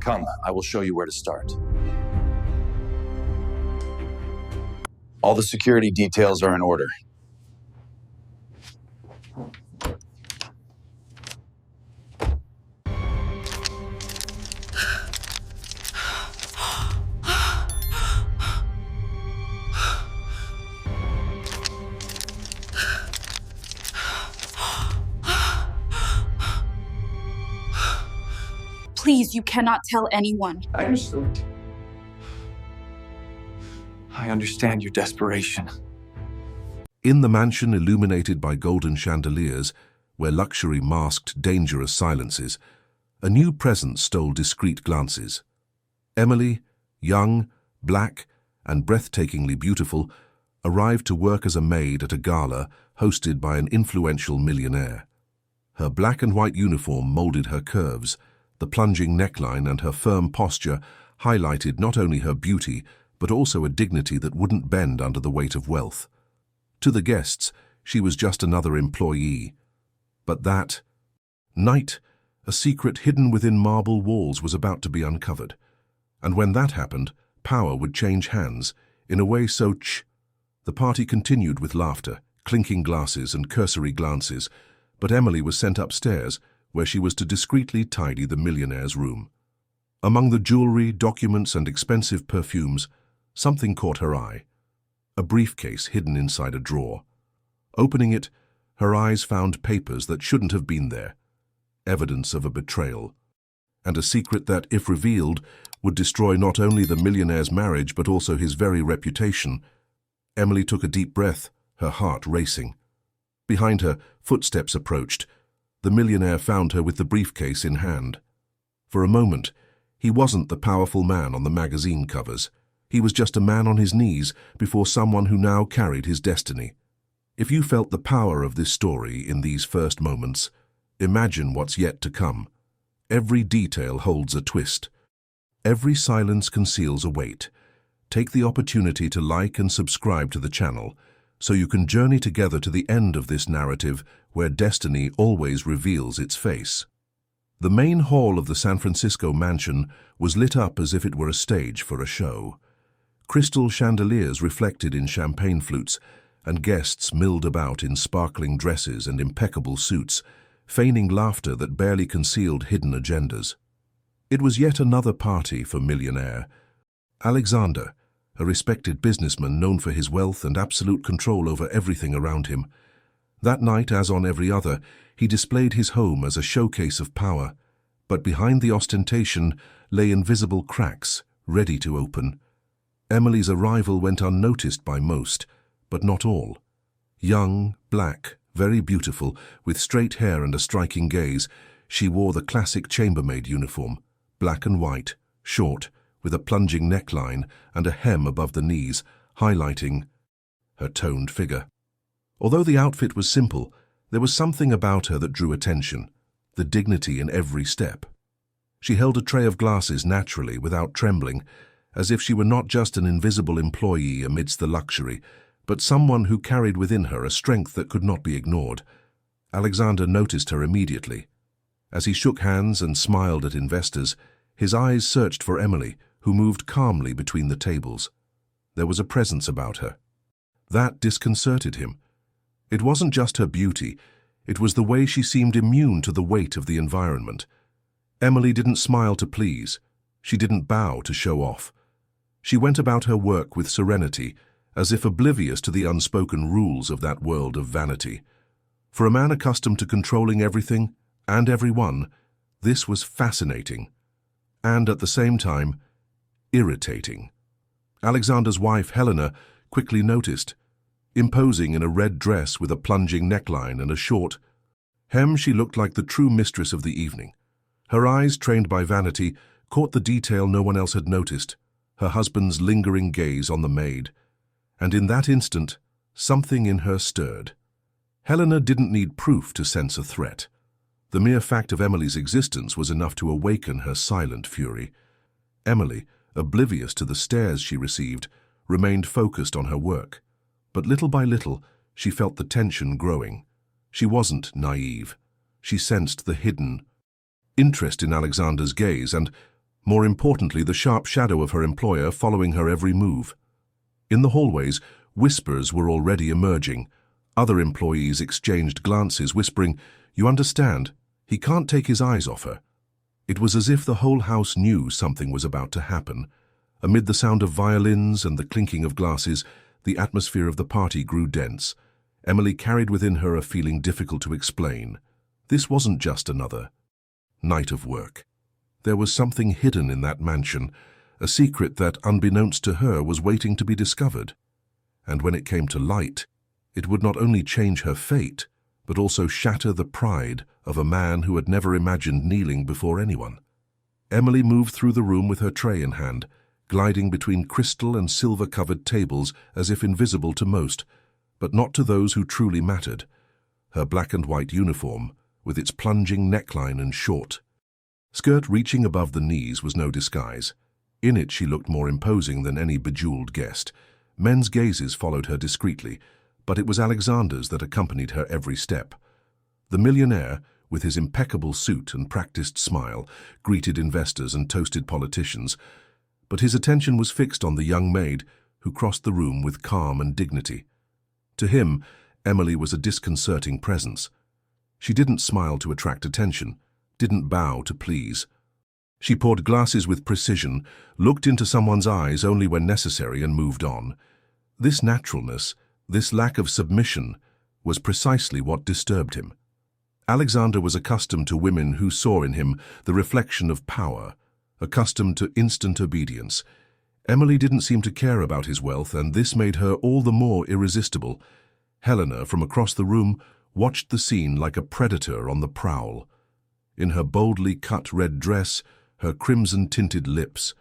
Come, I will show you where to start. All the security details are in order. Please, you cannot tell anyone. I understand. I understand your desperation. In the mansion illuminated by golden chandeliers, where luxury masked dangerous silences, a new presence stole discreet glances. Emily, young, black, and breathtakingly beautiful, arrived to work as a maid at a gala hosted by an influential millionaire. Her black and white uniform molded her curves. The plunging neckline and her firm posture highlighted not only her beauty, but also a dignity that wouldn't bend under the weight of wealth. To the guests, she was just another employee. But that night, a secret hidden within marble walls was about to be uncovered. And when that happened, power would change hands, in a way so The party continued with laughter, clinking glasses and cursory glances, but Emily was sent upstairs, where she was to discreetly tidy the millionaire's room. Among the jewelry, documents, and expensive perfumes, something caught her eye. A briefcase hidden inside a drawer. Opening it, her eyes found papers that shouldn't have been there. Evidence of a betrayal. And a secret that, if revealed, would destroy not only the millionaire's marriage but also his very reputation. Emily took a deep breath, her heart racing. Behind her, footsteps approached. The millionaire found her with the briefcase in hand. For a moment, he wasn't the powerful man on the magazine covers. He was just a man on his knees before someone who now carried his destiny. If you felt the power of this story in these first moments, imagine what's yet to come. Every detail holds a twist. Every silence conceals a weight. Take the opportunity to like and subscribe to the channel, so you can journey together to the end of this narrative where destiny always reveals its face. The main hall of the San Francisco mansion was lit up as if it were a stage for a show. Crystal chandeliers reflected in champagne flutes, and guests milled about in sparkling dresses and impeccable suits, feigning laughter that barely concealed hidden agendas. It was yet another party for Millionaire. Alexander, a respected businessman known for his wealth and absolute control over everything around him. That night, as on every other, he displayed his home as a showcase of power, but behind the ostentation lay invisible cracks, ready to open. Emily's arrival went unnoticed by most, but not all. Young, black, very beautiful, with straight hair and a striking gaze, she wore the classic chambermaid uniform, black and white, short, with a plunging neckline and a hem above the knees, highlighting her toned figure. Although the outfit was simple, there was something about her that drew attention, the dignity in every step. She held a tray of glasses naturally, without trembling, as if she were not just an invisible employee amidst the luxury, but someone who carried within her a strength that could not be ignored. Alexander noticed her immediately. As he shook hands and smiled at investors, his eyes searched for Emily, who moved calmly between the tables. There was a presence about her. That disconcerted him. It wasn't just her beauty, it was the way she seemed immune to the weight of the environment. Emily didn't smile to please. She didn't bow to show off. She went about her work with serenity, as if oblivious to the unspoken rules of that world of vanity. For a man accustomed to controlling everything and everyone, this was fascinating, and at the same time, irritating. Alexander's wife, Helena, quickly noticed. Imposing in a red dress with a plunging neckline and a short hem, she looked like the true mistress of the evening. Her eyes, trained by vanity, caught the detail no one else had noticed, her husband's lingering gaze on the maid. And in that instant, something in her stirred. Helena didn't need proof to sense a threat. The mere fact of Emily's existence was enough to awaken her silent fury. Emily, oblivious to the stares she received, remained focused on her work. But little by little, she felt the tension growing. She wasn't naive. She sensed the hidden interest in Alexander's gaze and, More importantly, the sharp shadow of her employer following her every move. In the hallways, whispers were already emerging. Other employees exchanged glances, whispering, "You understand, he can't take his eyes off her." It was as if the whole house knew something was about to happen. Amid the sound of violins and the clinking of glasses, the atmosphere of the party grew dense. Emily carried within her a feeling difficult to explain. This wasn't just another night of work. There was something hidden in that mansion, a secret that, unbeknownst to her, was waiting to be discovered. And when it came to light, it would not only change her fate, but also shatter the pride of a man who had never imagined kneeling before anyone. Emily moved through the room with her tray in hand, gliding between crystal and silver-covered tables as if invisible to most, but not to those who truly mattered. Her black and white uniform, with its plunging neckline and short skirt reaching above the knees, was no disguise. In it she looked more imposing than any bejeweled guest. Men's gazes followed her discreetly, but it was Alexander's that accompanied her every step. The millionaire, with his impeccable suit and practiced smile, greeted investors and toasted politicians, but his attention was fixed on the young maid who crossed the room with calm and dignity. To him, Emily was a disconcerting presence. She didn't smile to attract attention, didn't bow to please. She poured glasses with precision, looked into someone's eyes only when necessary, and moved on. This naturalness, this lack of submission, was precisely what disturbed him. Alexander was accustomed to women who saw in him the reflection of power, accustomed to instant obedience. Emily didn't seem to care about his wealth, and this made her all the more irresistible. Helena, from across the room, watched the scene like a predator on the prowl. In her boldly cut red dress, her crimson-tinted lips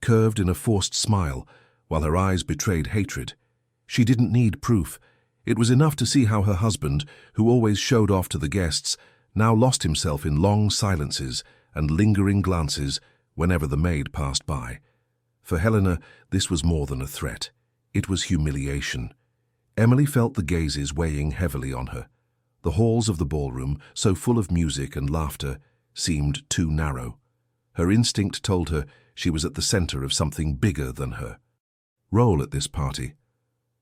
curved in a forced smile, while her eyes betrayed hatred. She didn't need proof. It was enough to see how her husband, who always showed off to the guests, now lost himself in long silences and lingering glances whenever the maid passed by. For Helena, this was more than a threat. It was humiliation. Emily felt the gazes weighing heavily on her. The halls of the ballroom, so full of music and laughter, seemed too narrow. Her instinct told her she was at the center of something bigger than her role at this party.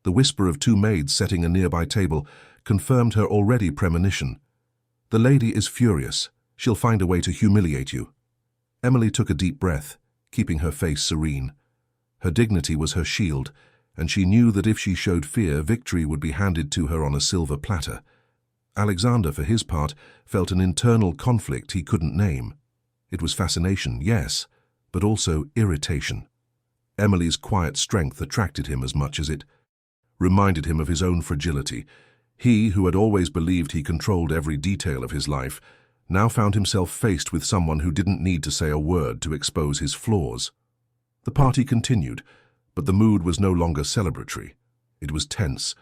The whisper of two maids setting a nearby table confirmed her already premonition. "The lady is furious. She'll find a way to humiliate you." Emily took a deep breath, keeping her face serene. Her dignity was her shield, and she knew that if she showed fear, victory would be handed to her on a silver platter. Alexander, for his part, felt an internal conflict he couldn't name. It was fascination, yes, but also irritation. Emily's quiet strength attracted him as much as it reminded him of his own fragility. He, who had always believed he controlled every detail of his life, now found himself faced with someone who didn't need to say a word to expose his flaws. The party continued, but the mood was no longer celebratory. It was tense.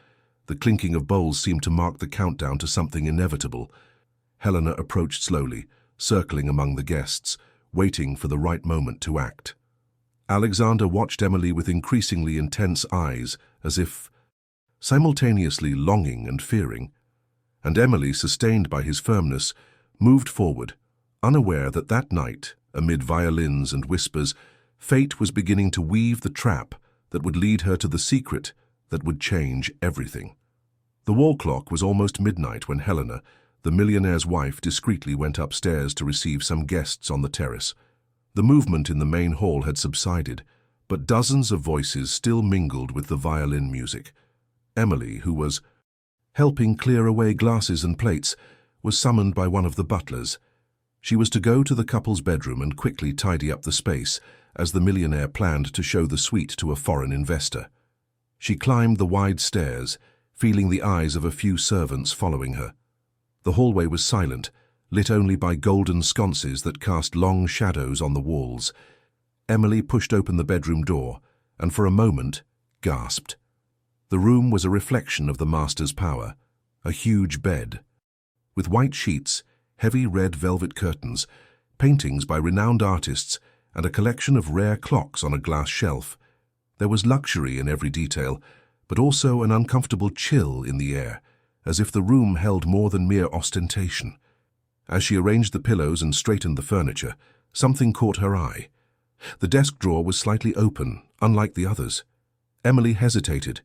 The clinking of bowls seemed to mark the countdown to something inevitable. Helena approached slowly, circling among the guests, waiting for the right moment to act. Alexander watched Emily with increasingly intense eyes, as if simultaneously longing and fearing, and Emily, sustained by his firmness, moved forward, unaware that that night, amid violins and whispers, fate was beginning to weave the trap that would lead her to the secret that would change everything. The wall clock was almost midnight when Helena, the millionaire's wife, discreetly went upstairs to receive some guests on the terrace. The movement in the main hall had subsided, but dozens of voices still mingled with the violin music. Emily, who was helping clear away glasses and plates, was summoned by one of the butlers. She was to go to the couple's bedroom and quickly tidy up the space, as the millionaire planned to show the suite to a foreign investor. She climbed the wide stairs, feeling the eyes of a few servants following her. The hallway was silent, lit only by golden sconces that cast long shadows on the walls. Emily pushed open the bedroom door, and for a moment gasped. The room was a reflection of the master's power, a huge bed, with white sheets, heavy red velvet curtains, paintings by renowned artists, and a collection of rare clocks on a glass shelf. There was luxury in every detail, but also an uncomfortable chill in the air, as if the room held more than mere ostentation. As she arranged the pillows and straightened the furniture, something caught her eye. The desk drawer was slightly open, unlike the others. Emily hesitated.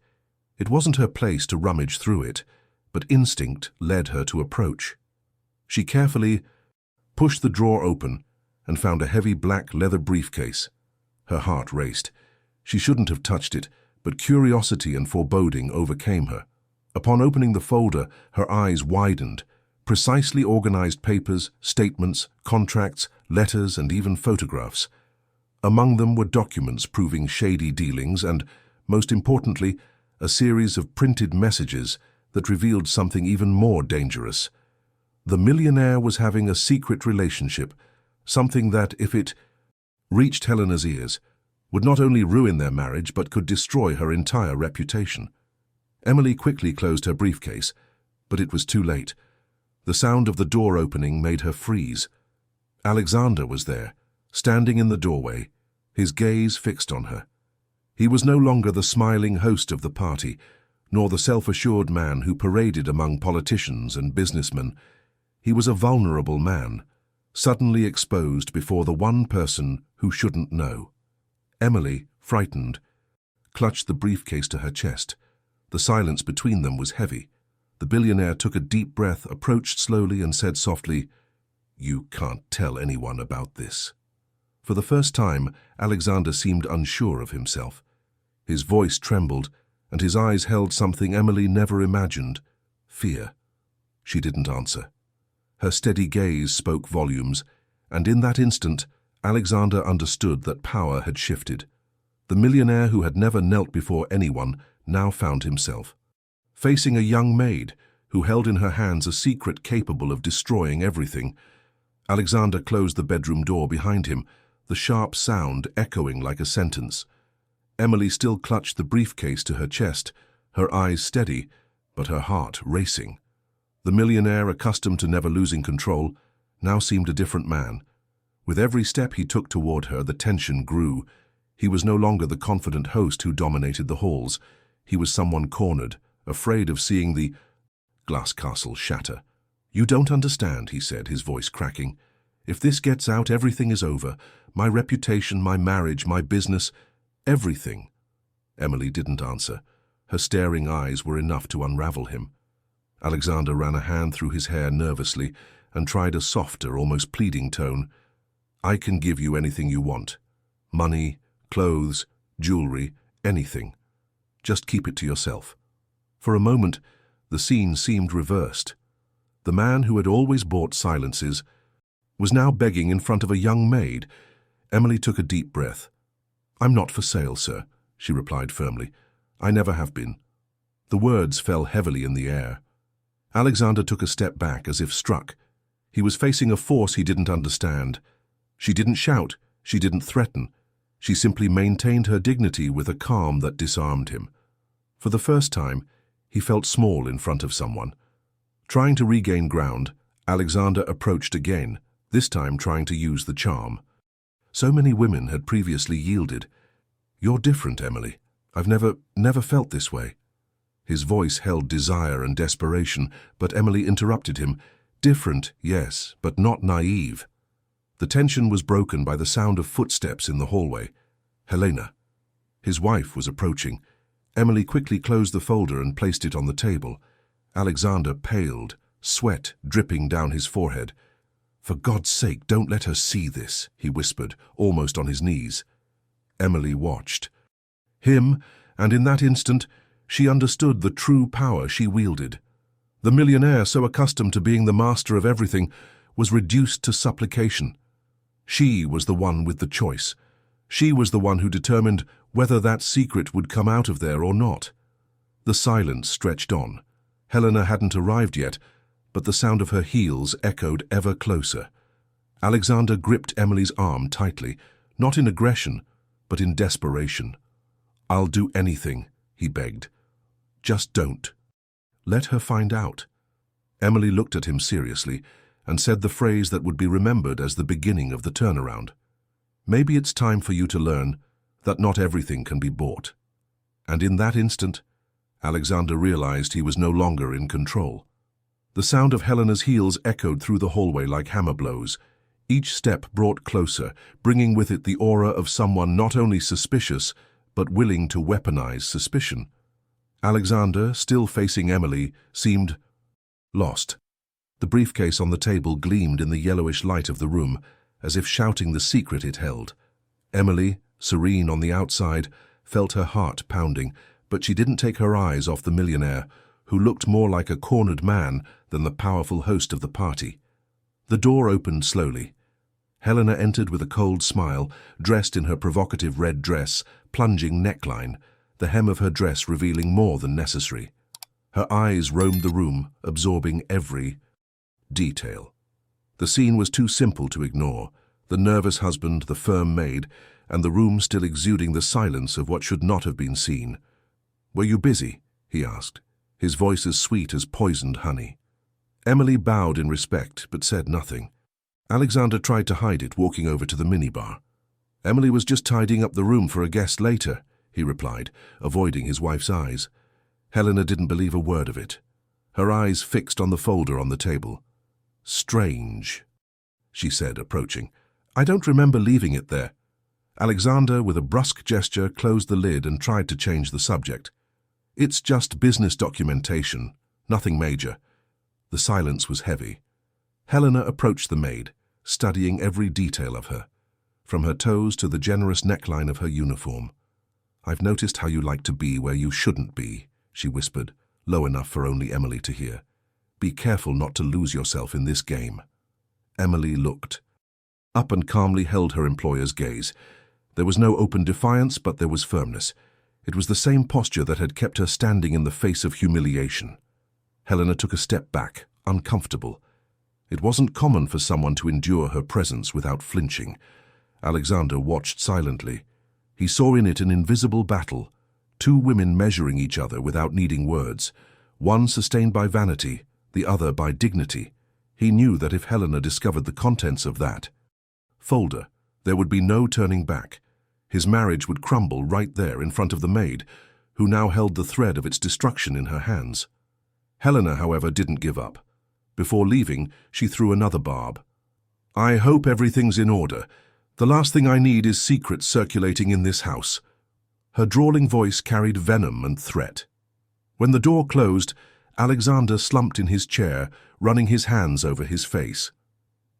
It wasn't her place to rummage through it, but instinct led her to approach. She carefully pushed the drawer open and found a heavy black leather briefcase. Her heart raced. She shouldn't have touched it, but curiosity and foreboding overcame her. Upon opening the folder, her eyes widened. Precisely organized papers, statements, contracts, letters, and even photographs. Among them were documents proving shady dealings and, most importantly, a series of printed messages that revealed something even more dangerous. The millionaire was having a secret relationship, something that, if it reached Helena's ears, would not only ruin their marriage but could destroy her entire reputation. Emily quickly closed her briefcase, but it was too late. The sound of the door opening made her freeze. Alexander was there, standing in the doorway, his gaze fixed on her. He was no longer the smiling host of the party, nor the self-assured man who paraded among politicians and businessmen. He was a vulnerable man, suddenly exposed before the one person who shouldn't know. Emily, frightened, clutched the briefcase to her chest. The silence between them was heavy. The billionaire took a deep breath, approached slowly, and said softly, "You can't tell anyone about this." For the first time, Alexander seemed unsure of himself. His voice trembled, and his eyes held something Emily never imagined: fear. She didn't answer. Her steady gaze spoke volumes, and in that instant, Alexander understood that power had shifted. The millionaire who had never knelt before anyone now found himself facing a young maid who held in her hands a secret capable of destroying everything. Alexander closed the bedroom door behind him, the sharp sound echoing like a sentence. Emily still clutched the briefcase to her chest, her eyes steady, but her heart racing. The millionaire, accustomed to never losing control, now seemed a different man. With every step he took toward her, the tension grew. He was no longer the confident host who dominated the halls. He was someone cornered, afraid of seeing the glass castle shatter. "You don't understand," he said, his voice cracking. "If this gets out, everything is over. My reputation, my marriage, my business, everything." Emily didn't answer. Her staring eyes were enough to unravel him. Alexander ran a hand through his hair nervously and tried a softer, almost pleading tone. "I can give you anything you want. Money, clothes, jewelry, anything. Just keep it to yourself." For a moment, the scene seemed reversed. The man who had always bought silences was now begging in front of a young maid. Emily took a deep breath. "I'm not for sale, sir," she replied firmly. "I never have been." The words fell heavily in the air. Alexander took a step back as if struck. He was facing a force he didn't understand. She didn't shout, she didn't threaten. She simply maintained her dignity with a calm that disarmed him. For the first time, he felt small in front of someone. Trying to regain ground, Alexander approached again, this time trying to use the charm. So many women had previously yielded. "You're different, Emily. I've never felt this way." His voice held desire and desperation, but Emily interrupted him. "Different, yes, but not naive." The tension was broken by the sound of footsteps in the hallway. Helena. His wife was approaching. Emily quickly closed the folder and placed it on the table. Alexander paled, sweat dripping down his forehead. "For God's sake, don't let her see this," he whispered, almost on his knees. Emily watched him, and in that instant, she understood the true power she wielded. The millionaire, so accustomed to being the master of everything, was reduced to supplication. She was the one with the choice. She was the one who determined whether that secret would come out of there or not. The silence stretched on. Helena hadn't arrived yet, but the sound of her heels echoed ever closer. Alexander gripped Emily's arm tightly, not in aggression, but in desperation. "I'll do anything," he begged. "Just don't. Let her find out." Emily looked at him seriously and said the phrase that would be remembered as the beginning of the turnaround. "Maybe it's time for you to learn that not everything can be bought." And in that instant, Alexander realized he was no longer in control. The sound of Helena's heels echoed through the hallway like hammer blows. Each step brought closer, bringing with it the aura of someone not only suspicious, but willing to weaponize suspicion. Alexander, still facing Emily, seemed lost. The briefcase on the table gleamed in the yellowish light of the room, as if shouting the secret it held. Emily, serene on the outside, felt her heart pounding, but she didn't take her eyes off the millionaire, who looked more like a cornered man than the powerful host of the party. The door opened slowly. Helena entered with a cold smile, dressed in her provocative red dress, plunging neckline, the hem of her dress revealing more than necessary. Her eyes roamed the room, absorbing every detail. The scene was too simple to ignore, the nervous husband, the firm maid, and the room still exuding the silence of what should not have been seen. "Were you busy?" he asked, his voice as sweet as poisoned honey. Emily bowed in respect, but said nothing. Alexander tried to hide it, walking over to the minibar. "Emily was just tidying up the room for a guest later," he replied, avoiding his wife's eyes. Helena didn't believe a word of it, her eyes fixed on the folder on the table. "Strange," she said, approaching. "I don't remember leaving it there." Alexander, with a brusque gesture, closed the lid and tried to change the subject. "It's just business documentation, nothing major." The silence was heavy. Helena approached the maid, studying every detail of her, from her toes to the generous neckline of her uniform. "I've noticed how you like to be where you shouldn't be," she whispered, low enough for only Emily to hear. "Be careful not to lose yourself in this game." Emily looked up and calmly held her employer's gaze. There was no open defiance, but there was firmness. It was the same posture that had kept her standing in the face of humiliation. Helena took a step back, uncomfortable. It wasn't common for someone to endure her presence without flinching. Alexander watched silently. He saw in it an invisible battle, two women measuring each other without needing words, one sustained by vanity, the other by dignity. He knew that if Helena discovered the contents of that folder, there would be no turning back. His marriage would crumble right there in front of the maid, who now held the thread of its destruction in her hands. Helena, however, didn't give up. Before leaving, she threw another barb. "I hope everything's in order. The last thing I need is secrets circulating in this house." Her drawling voice carried venom and threat. When the door closed, Alexander slumped in his chair, running his hands over his face.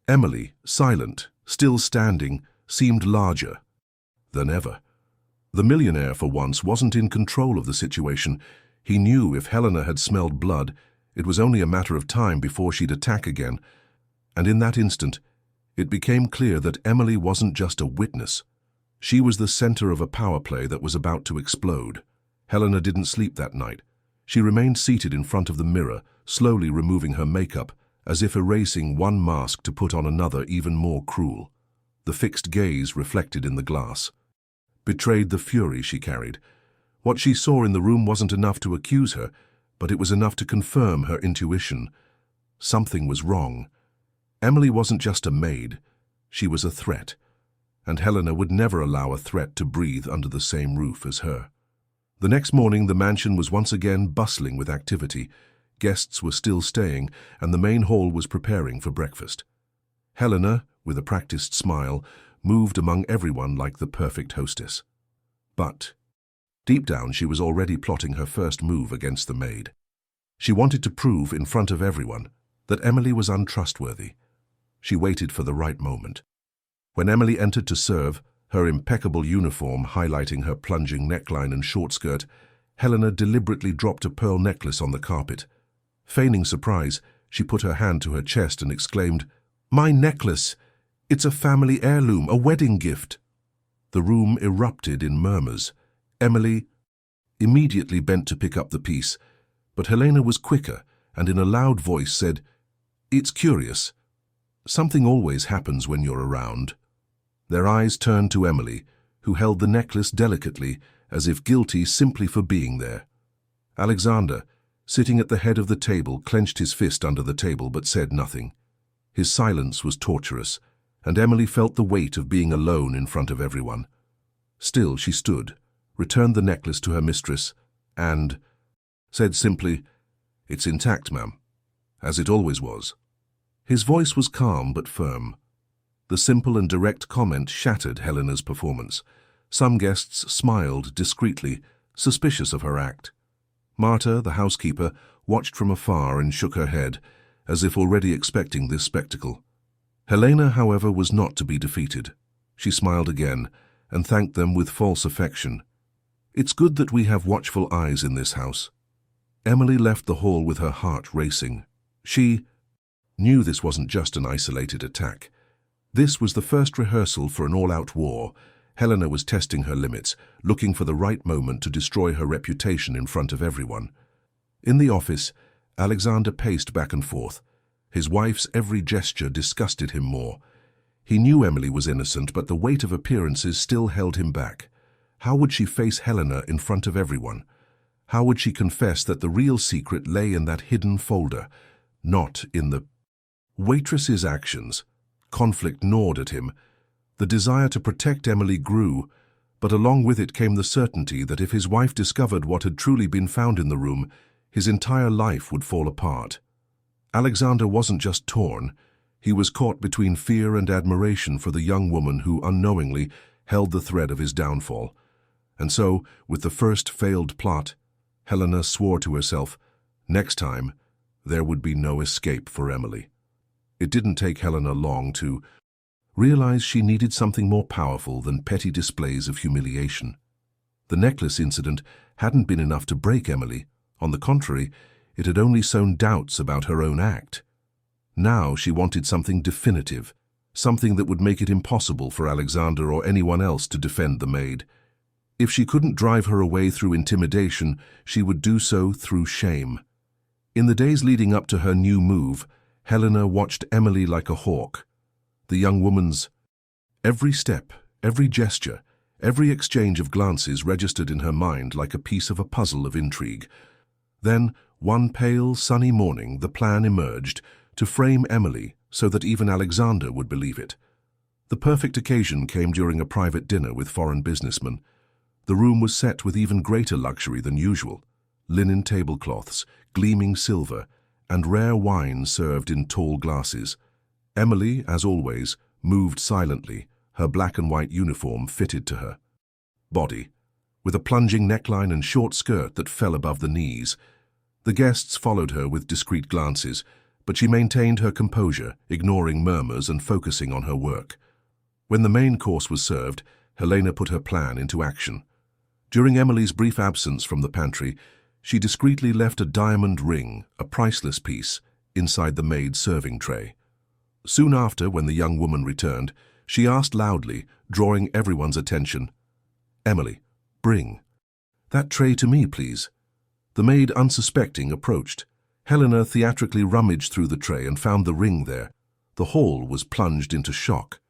Emily, silent, still standing, seemed larger than ever. The millionaire, for once, wasn't in control of the situation. He knew if Helena had smelled blood, it was only a matter of time before she'd attack again. And in that instant, it became clear that Emily wasn't just a witness. She was the center of a power play that was about to explode. Helena didn't sleep that night. She remained seated in front of the mirror, slowly removing her makeup, as if erasing one mask to put on another even more cruel. The fixed gaze reflected in the glass betrayed the fury she carried. What she saw in the room wasn't enough to accuse her, but it was enough to confirm her intuition. Something was wrong. Emily wasn't just a maid, she was a threat, and Helena would never allow a threat to breathe under the same roof as her. The next morning, the mansion was once again bustling with activity. Guests were still staying, and the main hall was preparing for breakfast. Helena, with a practiced smile, moved among everyone like the perfect hostess. But deep down, she was already plotting her first move against the maid. She wanted to prove in front of everyone that Emily was untrustworthy. She waited for the right moment. When Emily entered to serve, her impeccable uniform highlighting her plunging neckline and short skirt, Helena deliberately dropped a pearl necklace on the carpet. Feigning surprise, she put her hand to her chest and exclaimed, "My necklace! It's a family heirloom, a wedding gift." The room erupted in murmurs. Emily immediately bent to pick up the piece, but Helena was quicker and in a loud voice said, "It's curious. Something always happens when you're around." Their eyes turned to Emily, who held the necklace delicately, as if guilty simply for being there. Alexander, sitting at the head of the table, clenched his fist under the table but said nothing. His silence was torturous, and Emily felt the weight of being alone in front of everyone. Still, she stood, returned the necklace to her mistress, and said simply, "It's intact, ma'am, as it always was." His voice was calm but firm. The simple and direct comment shattered Helena's performance. Some guests smiled discreetly, suspicious of her act. Marta, the housekeeper, watched from afar and shook her head, as if already expecting this spectacle. Helena, however, was not to be defeated. She smiled again and thanked them with false affection. "It's good that we have watchful eyes in this house." Emily left the hall with her heart racing. She knew this wasn't just an isolated attack. This was the first rehearsal for an all-out war. Helena was testing her limits, looking for the right moment to destroy her reputation in front of everyone. In the office, Alexander paced back and forth. His wife's every gesture disgusted him more. He knew Emily was innocent, but the weight of appearances still held him back. How would she face Helena in front of everyone? How would she confess that the real secret lay in that hidden folder, not in the waitress's actions? Conflict gnawed at him. The desire to protect Emily grew, but along with it came the certainty that if his wife discovered what had truly been found in the room, his entire life would fall apart. Alexander wasn't just torn. He was caught between fear and admiration for the young woman who unknowingly held the thread of his downfall. And so, with the first failed plot, Helena swore to herself, next time, there would be no escape for Emily. It didn't take Helena long to realize she needed something more powerful than petty displays of humiliation. The necklace incident hadn't been enough to break Emily. On the contrary, it had only sown doubts about her own act. Now she wanted something definitive, something that would make it impossible for Alexander or anyone else to defend the maid. If she couldn't drive her away through intimidation, she would do so through shame. In the days leading up to her new move, Helena watched Emily like a hawk. The young woman's every step, every gesture, every exchange of glances registered in her mind like a piece of a puzzle of intrigue. Then, one pale, sunny morning, the plan emerged to frame Emily so that even Alexander would believe it. The perfect occasion came during a private dinner with foreign businessmen. The room was set with even greater luxury than usual: linen tablecloths, gleaming silver, and rare wine served in tall glasses. Emily, as always, moved silently, her black and white uniform fitted to her body, with a plunging neckline and short skirt that fell above the knees. The guests followed her with discreet glances, but she maintained her composure, ignoring murmurs and focusing on her work. When the main course was served, Helena put her plan into action. During Emily's brief absence from the pantry, she discreetly left a diamond ring, a priceless piece, inside the maid's serving tray. Soon after, when the young woman returned, she asked loudly, drawing everyone's attention, "Emily, bring that tray to me, please." The maid, unsuspecting, approached. Helena theatrically rummaged through the tray and found the ring there. The hall was plunged into shock.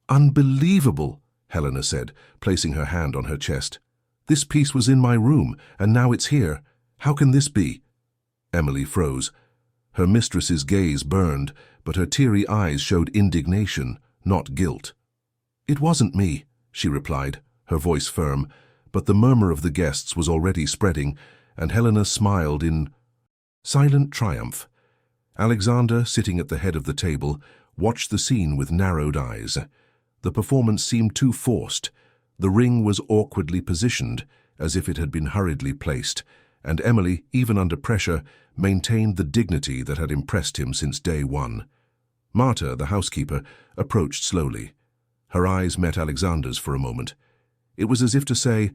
"Unbelievable," Helena said, placing her hand on her chest. "This piece was in my room, and now it's here. How can this be?" Emily froze. Her mistress's gaze burned, but her teary eyes showed indignation, not guilt. "It wasn't me," she replied, her voice firm, but the murmur of the guests was already spreading, and Helena smiled in silent triumph. Alexander, sitting at the head of the table, watched the scene with narrowed eyes. The performance seemed too forced. The ring was awkwardly positioned, as if it had been hurriedly placed, and Emily, even under pressure, maintained the dignity that had impressed him since day one. Marta, the housekeeper, approached slowly. Her eyes met Alexander's for a moment. It was as if to say,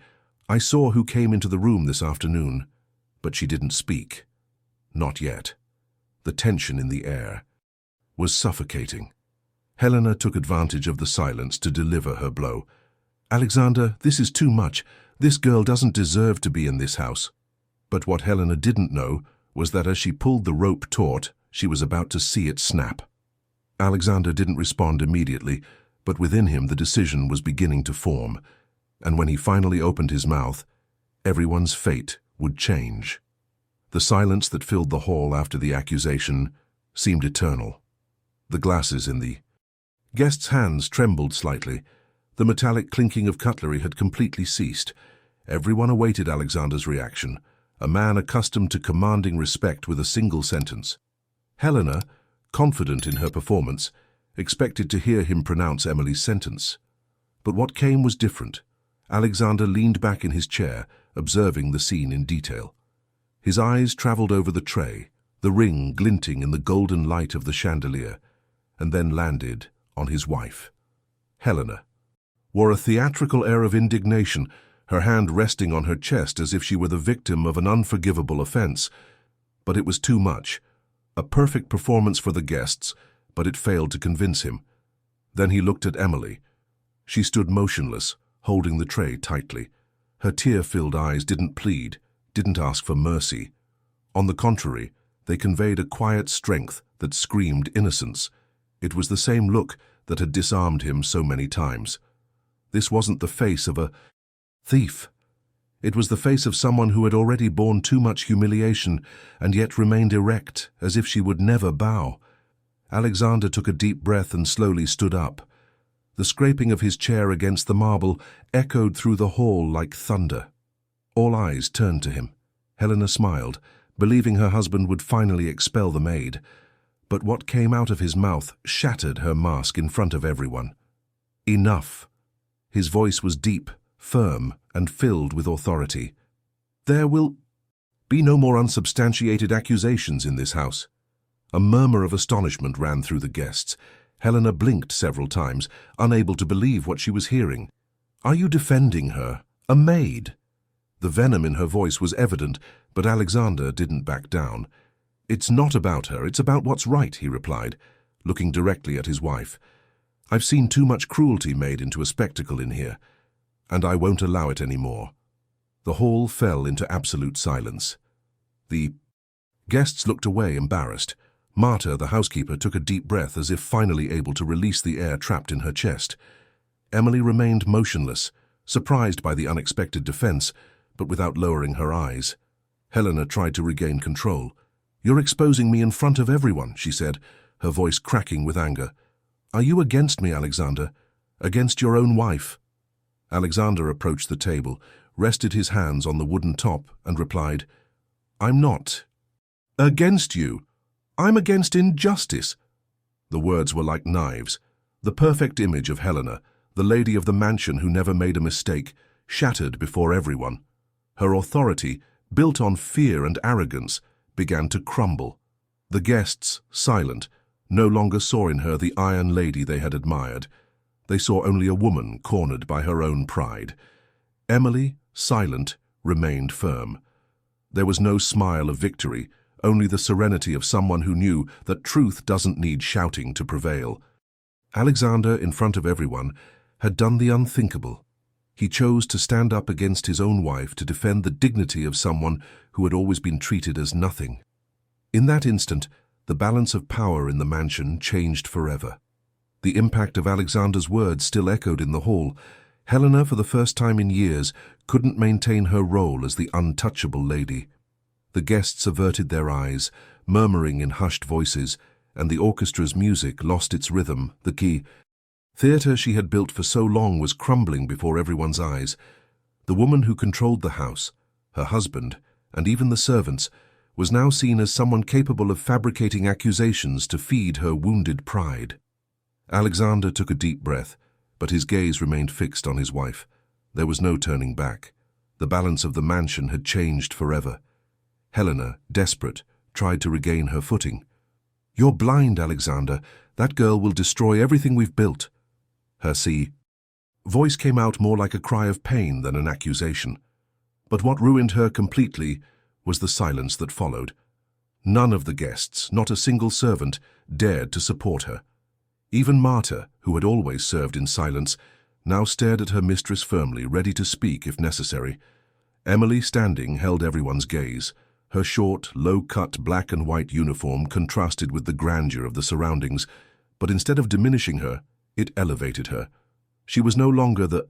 "I saw who came into the room this afternoon," but she didn't speak. Not yet. The tension in the air was suffocating. Helena took advantage of the silence to deliver her blow. "Alexander, this is too much. This girl doesn't deserve to be in this house." But what Helena didn't know was that as she pulled the rope taut, she was about to see it snap. Alexander didn't respond immediately, but within him the decision was beginning to form, and when he finally opened his mouth, everyone's fate would change. The silence that filled the hall after the accusation seemed eternal. The glasses in the guests' hands trembled slightly. The metallic clinking of cutlery had completely ceased. Everyone awaited Alexander's reaction, a man accustomed to commanding respect with a single sentence. Helena, confident in her performance, expected to hear him pronounce Emily's sentence. But what came was different. Alexander leaned back in his chair, observing the scene in detail. His eyes traveled over the tray, the ring glinting in the golden light of the chandelier, and then landed on his wife. Helena wore a theatrical air of indignation, her hand resting on her chest as if she were the victim of an unforgivable offense. But it was too much. A perfect performance for the guests, but it failed to convince him. Then he looked at Emily. She stood motionless, holding the tray tightly. Her tear-filled eyes didn't plead, didn't ask for mercy. On the contrary, they conveyed a quiet strength that screamed innocence. It was the same look that had disarmed him so many times. This wasn't the face of a thief. It was the face of someone who had already borne too much humiliation and yet remained erect, as if she would never bow. Alexander took a deep breath and slowly stood up. The scraping of his chair against the marble echoed through the hall like thunder. All eyes turned to him. Helena smiled, believing her husband would finally expel the maid. But what came out of his mouth shattered her mask in front of everyone. Enough. His voice was deep, firm, and filled with authority. There will be no more unsubstantiated accusations in this house. A murmur of astonishment ran through the guests. Helena blinked several times, unable to believe what she was hearing. Are you defending her? A maid? The venom in her voice was evident, but Alexander didn't back down. It's not about her, it's about what's right, he replied, looking directly at his wife. I've seen too much cruelty made into a spectacle in here, and I won't allow it any more. The hall fell into absolute silence. The guests looked away, embarrassed. Marta, the housekeeper, took a deep breath as if finally able to release the air trapped in her chest. Emily remained motionless, surprised by the unexpected defense, but without lowering her eyes. Helena tried to regain control. You're exposing me in front of everyone, she said, her voice cracking with anger. Are you against me, Alexander? Against your own wife? Alexander approached the table, rested his hands on the wooden top, and replied, I'm not against you. I'm against injustice. The words were like knives. The perfect image of Helena, the lady of the mansion who never made a mistake, shattered before everyone. Her authority, built on fear and arrogance, began to crumble. The guests, silent, no longer saw in her the iron lady they had admired. They saw only a woman cornered by her own pride. Emily, silent, remained firm. There was no smile of victory, only the serenity of someone who knew that truth doesn't need shouting to prevail. Alexander, in front of everyone, had done the unthinkable. He chose to stand up against his own wife to defend the dignity of someone who had always been treated as nothing. In that instant, the balance of power in the mansion changed forever. The impact of Alexander's words still echoed in the hall. Helena, for the first time in years, couldn't maintain her role as the untouchable lady. The guests averted their eyes, murmuring in hushed voices, and the orchestra's music lost its rhythm, the key. Theatre she had built for so long was crumbling before everyone's eyes. The woman who controlled the house, her husband, and even the servants, was now seen as someone capable of fabricating accusations to feed her wounded pride. Alexander took a deep breath, but his gaze remained fixed on his wife. There was no turning back. The balance of the mansion had changed forever. Helena, desperate, tried to regain her footing. You're blind, Alexander. That girl will destroy everything we've built. Her voice came out more like a cry of pain than an accusation. But what ruined her completely was the silence that followed. None of the guests, not a single servant, dared to support her. Even Marta, who had always served in silence, now stared at her mistress firmly, ready to speak if necessary. Emily, standing, held everyone's gaze. Her short, low-cut black and white uniform contrasted with the grandeur of the surroundings, but instead of diminishing her, it elevated her. She was no longer the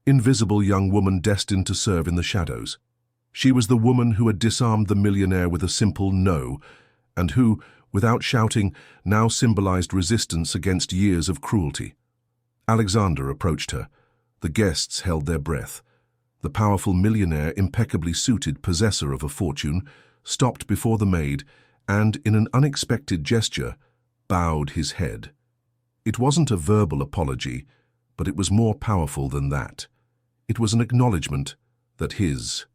invisible young woman destined to serve in the shadows. She was the woman who had disarmed the millionaire with a simple no, and who, without shouting, now symbolized resistance against years of cruelty. Alexander approached her. The guests held their breath. The powerful millionaire, impeccably suited possessor of a fortune, stopped before the maid and, in an unexpected gesture, bowed his head. It wasn't a verbal apology, but it was more powerful than that. It was an acknowledgement that his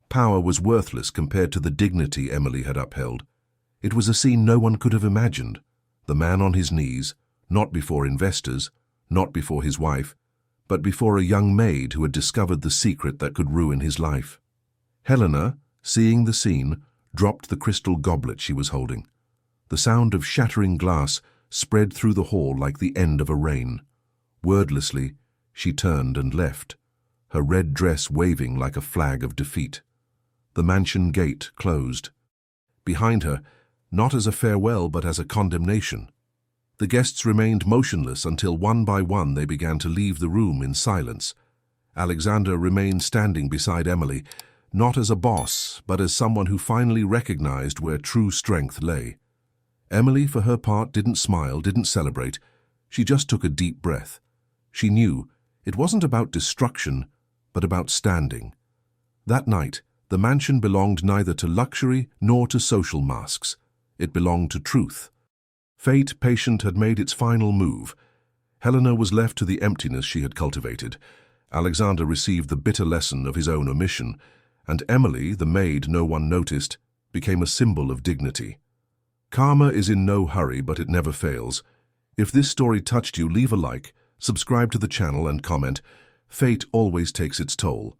power was worthless compared to the dignity Emily had upheld. It was a scene no one could have imagined. The man on his knees, not before investors, not before his wife, but before a young maid who had discovered the secret that could ruin his life. Helena, seeing the scene, dropped the crystal goblet she was holding. The sound of shattering glass spread through the hall like the end of a rain. Wordlessly, she turned and left, her red dress waving like a flag of defeat. The mansion gate closed. Behind her, not as a farewell but as a condemnation. The guests remained motionless until one by one they began to leave the room in silence. Alexander remained standing beside Emily, not as a boss, but as someone who finally recognized where true strength lay. Emily, for her part, didn't smile, didn't celebrate. She just took a deep breath. She knew it wasn't about destruction, but about standing. That night, the mansion belonged neither to luxury nor to social masks. It belonged to truth. Fate, patient, had made its final move. Helena was left to the emptiness she had cultivated. Alexander received the bitter lesson of his own omission, and Emily, the maid no one noticed, became a symbol of dignity. Karma is in no hurry, but it never fails. If this story touched you, leave a like, subscribe to the channel and comment. Fate always takes its toll.